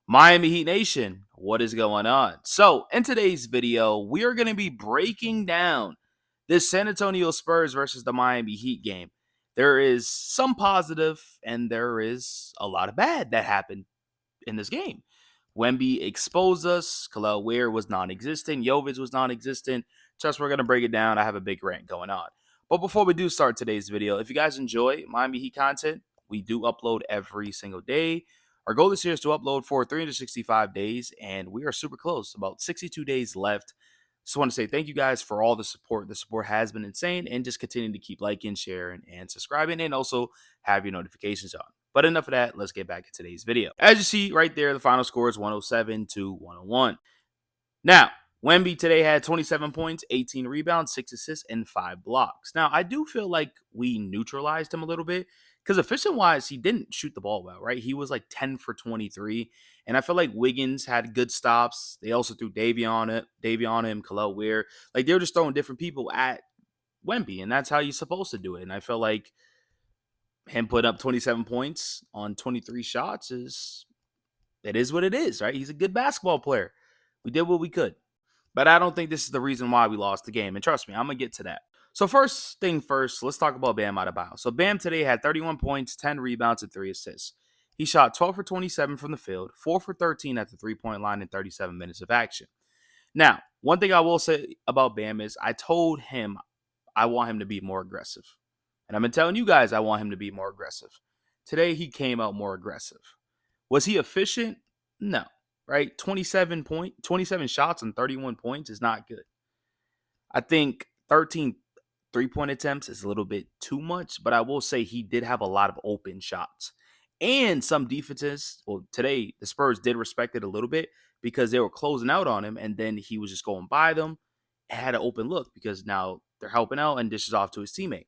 Miami Heat Nation, what is going on? So, in today's video, we are going to be breaking down this San Antonio Spurs versus the Miami Heat game. There is some positive and there is a lot of bad that happened in this game. Wemby exposed us. Khalil Ware was non-existent. Jovic was non-existent. Just we're going to break it down. I have a big rant going on. But before we do start today's video, if you guys enjoy Miami Heat content, we do upload every single day. Our goal this year is to upload for 365 days, and we are super close, about 62 days left. Just want to say thank you guys for all the support. The support has been insane, and just continue to keep liking, sharing, and subscribing, and also have your notifications on. But enough of that. Let's get back to today's video. As you see right there, the final score is 107 to 101. Now, Wemby today had 27 points, 18 rebounds, 6 assists, and 5 blocks. Now, I do feel like we neutralized him a little bit because efficient-wise, he didn't shoot the ball well, right? He was like 10 for 23, and I feel like Wiggins had good stops. They also threw Davion him, Khalil Ware. Like, they were just throwing different people at Wemby, and that's how you're supposed to do it. And I feel like him put up 27 points on 23 shots is what it is, right? He's a good basketball player. We did what we could. But I don't think this is the reason why we lost the game. And trust me, I'm going to get to that. So first thing first, let's talk about Bam Adebayo. So Bam today had 31 points, 10 rebounds, and 3 assists. He shot 12 for 27 from the field, 4 for 13 at the three-point line in 37 minutes of action. Now, one thing I will say about Bam is I told him I want him to be more aggressive. And I've been telling you guys I want him to be more aggressive. Today, he came out more aggressive. Was he efficient? No. Right? 27 shots and 31 points is not good. I think 13 three-point attempts is a little bit too much, but I will say he did have a lot of open shots. And some defenses, well, today the Spurs did respect it a little bit because they were closing out on him, and then he was just going by them and had an open look because now they're helping out and dishes off to his teammate.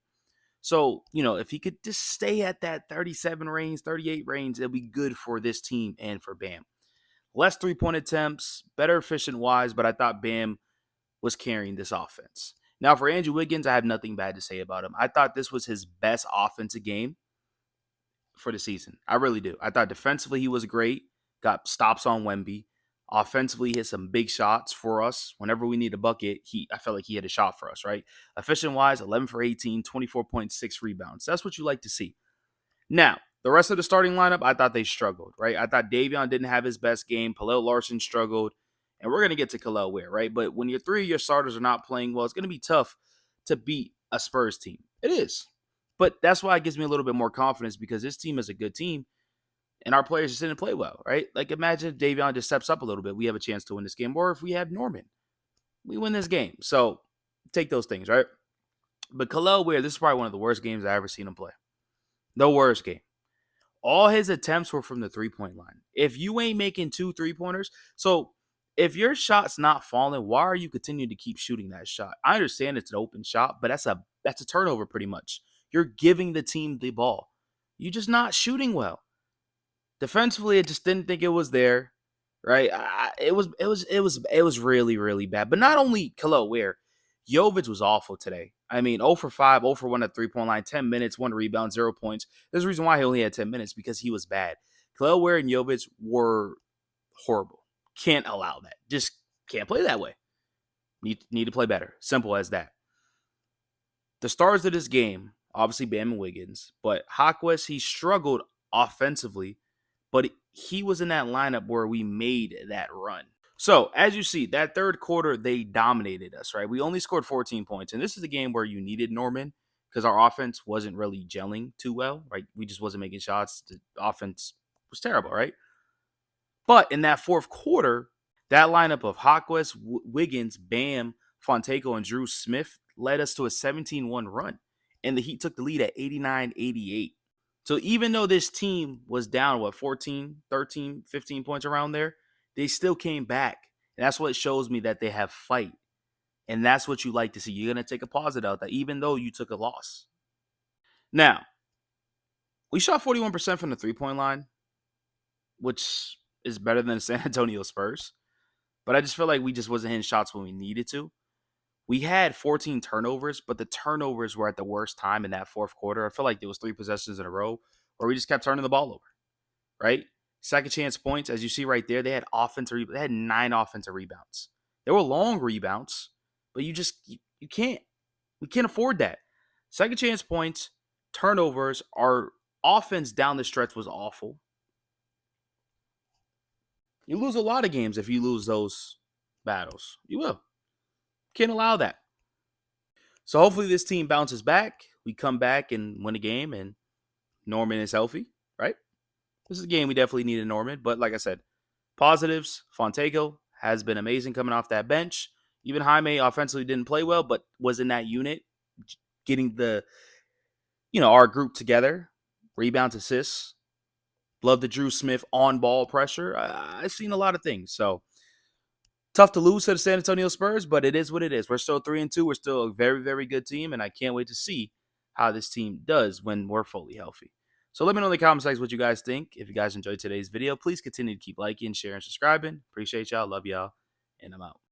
So, if he could just stay at that 37 range, 38 range, it'll be good for this team and for Bam. Less three-point attempts, better efficient-wise, but I thought Bam was carrying this offense. Now, for Andrew Wiggins, I have nothing bad to say about him. I thought this was his best offensive game for the season. I really do. I thought defensively he was great, got stops on Wemby. Offensively, hit some big shots for us. Whenever we need a bucket, I felt like he had a shot for us, right? Efficient-wise, 11 for 18, 24.6 rebounds. That's what you like to see. Now, the rest of the starting lineup, I thought they struggled, right? I thought Davion didn't have his best game. Khalil Larson struggled. And we're going to get to Khalil Ware, right? But when your three of your starters are not playing well, it's going to be tough to beat a Spurs team. It is. But that's why it gives me a little bit more confidence because this team is a good team and our players just didn't play well, right? Like imagine if Davion just steps up a little bit. We have a chance to win this game. Or if we have Norman, we win this game. So take those things, right? But Khalil Ware, this is probably one of the worst games I've ever seen him play. The worst game. All his attempts were from the three-point line. If you ain't making 2 3-pointers, so if your shot's not falling, why are you continuing to keep shooting that shot? I understand it's an open shot, but that's a turnover pretty much. You're giving the team the ball. You're just not shooting well. Defensively, I just didn't think it was there. Right? It was really, really bad. But not only Khalil Ware, Jovic was awful today. I mean, 0 for 5, 0 for 1 at three-point line, 10 minutes, 1 rebound, 0 points. There's a reason why he only had 10 minutes because he was bad. Khalil Ware and Jovic were horrible. Can't allow that. Just can't play that way. Need to play better. Simple as that. The stars of this game, obviously Bam and Wiggins, but Hawkwest, he struggled offensively, but he was in that lineup where we made that run. So, as you see, that third quarter, they dominated us, right? We only scored 14 points, and this is a game where you needed Norman because our offense wasn't really gelling too well, right? We just wasn't making shots. The offense was terrible, right? But in that fourth quarter, that lineup of Hawkwest, Wiggins, Bam, Fonteco, and Drew Smith led us to a 17-1 run, and the Heat took the lead at 89-88. So even though this team was down, 14, 13, 15 points around there, they still came back. And that's what shows me that they have fight. And that's what you like to see. You're going to take a positive out that even though you took a loss. Now, we shot 41% from the three-point line, which is better than the San Antonio Spurs. But I just feel like we just wasn't hitting shots when we needed to. We had 14 turnovers, but the turnovers were at the worst time in that fourth quarter. I feel like there was 3 possessions in a row where we just kept turning the ball over, right? Second chance points, as you see right there, they had they had 9 offensive rebounds. They were long rebounds, but you can't afford that. Second chance points, turnovers, our offense down the stretch was awful. You lose a lot of games if you lose those battles. You will. Can't allow that. So hopefully this team bounces back. We come back and win a game, and Norman is healthy, right? This is a game we definitely needed Norman. But like I said, positives, Fontego has been amazing coming off that bench. Even Jaime offensively didn't play well, but was in that unit, getting our group together, rebounds, assists. Love the Drew Smith on ball pressure. I've seen a lot of things. So tough to lose to the San Antonio Spurs, but it is what it is. We're still 3-2. We're still a very, very good team, and I can't wait to see how this team does when we're fully healthy. So let me know in the comment section what you guys think. If you guys enjoyed today's video, please continue to keep liking, sharing, subscribing. Appreciate y'all. Love y'all. And I'm out.